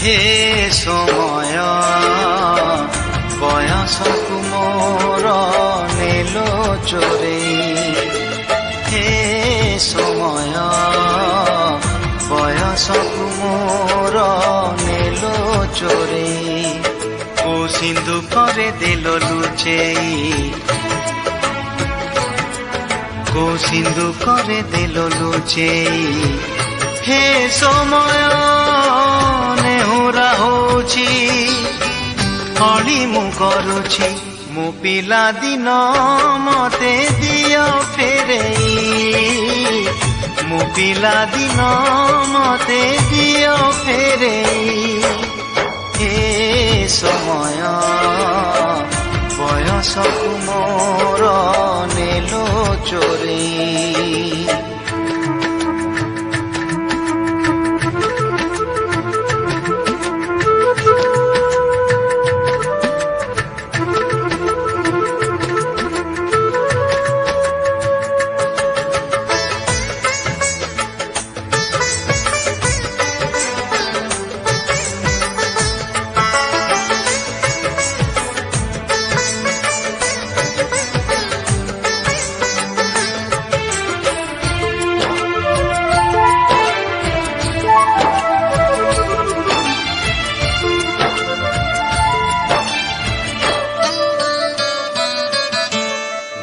हे समय बयसकु मोर नेलो चोरेई हे समय बयसकु मोर नेलो चोरेई को सिंधु करे देलो लुचेई को सिंधु करे देलो लुचेई हे समय नेहुरा होची हली मु करुची मु पिला दिन मते दियो फेरेई मु पिला दिन मते दियो फेरेई हे समय बयसकु मोर नेलो चोरेई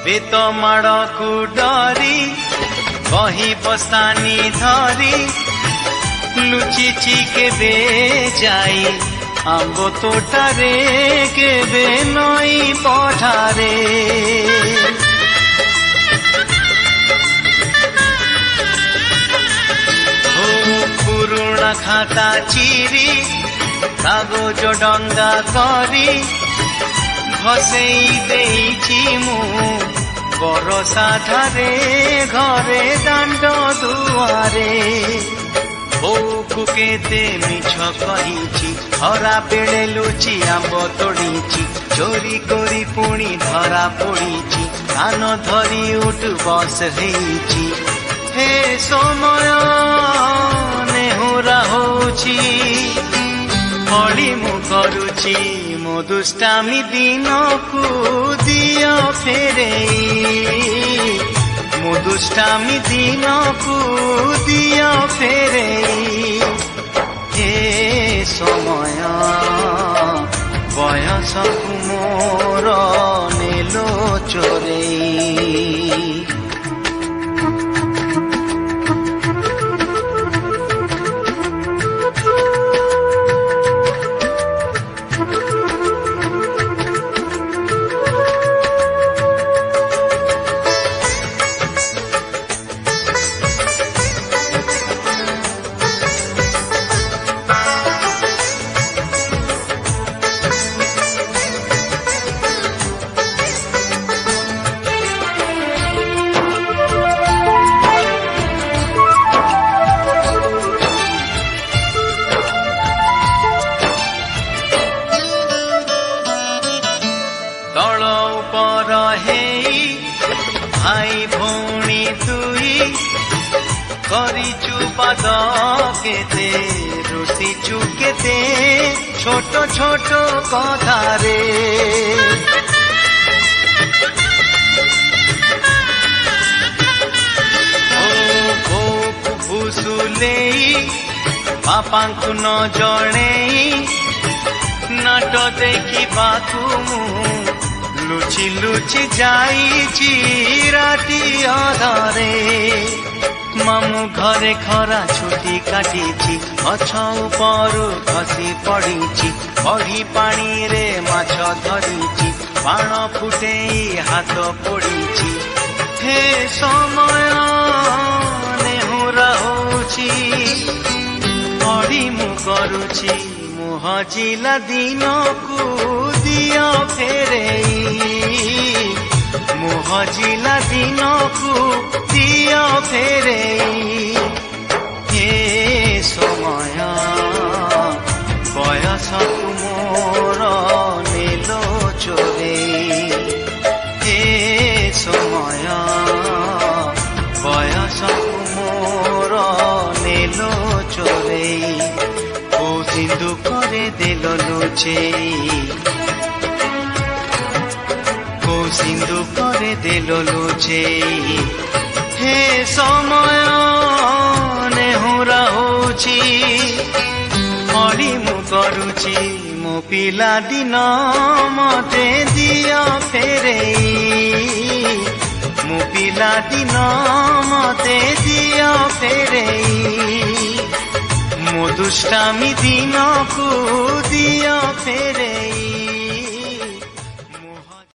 बेत माड़कू डरी बही बसानी धरी लुचिची केबे जाई आंब तोटारे केबे नई पठारे पुरुणा खाता चिरी कागज डंगा करी घसेई देइछि मु बरसा धारे घरे दांड दुआरे बोकु केते मिछ कहिछि हरा बेले लुचि आंब तोड़िछि चोरी करी पुणी धरा पड़िछि कान धरी उठ बस हेइछि हे समय नेहुरा होछि हली मु करुछि मो दुष्टामी दिन को दियो फेरेई मो दुष्टामी दिन को दियो फेरेई हे समय बयसकु मोर नेलो चोरेई भाई भौणी दुई करिचु पाद केते रुसिचु केते छोट छोट कथारे भूसुलेई बापांकु न जणेई नाट देखी बाकु लुचि लुचि जाइछि राति अधरे मामु घरे खरा छुटी काटिछि गछ उपरु खसी पड़िछि बही पानी रे माछ धरिछि बाण फुटेई हाथ पड़िछि हे समय नेहुरा होछि हली मु करुछि हजिला दिन को दियो फेरेई मुहजिला दिन को दियो फेरेई हे समय बयसकु मोर नेलो चोरेई हे समय बयसकु मोर नेलो चोरेई ओ सिंधु କରିଦେଲ ଲୁଚେଇ, କୋଉ ସିନ୍ଦୁକରେ ଦେଲ ଲୁଚେଇ। ହେ ସମୟ ନେହୁରା ହଉଛି, ଅଳି ମୁଁ କରୁଛି, ମୋ ପିଲା ଦିନ ମତେ ଦିଅ ଫେରେଇ, ମୋ ପିଲା ଦିନ ମତେ ଦିଅ ଫେରେଇ, ମୋ ଦୁଷ୍ଟାମୀ ଦିନକୁ ଦିଅ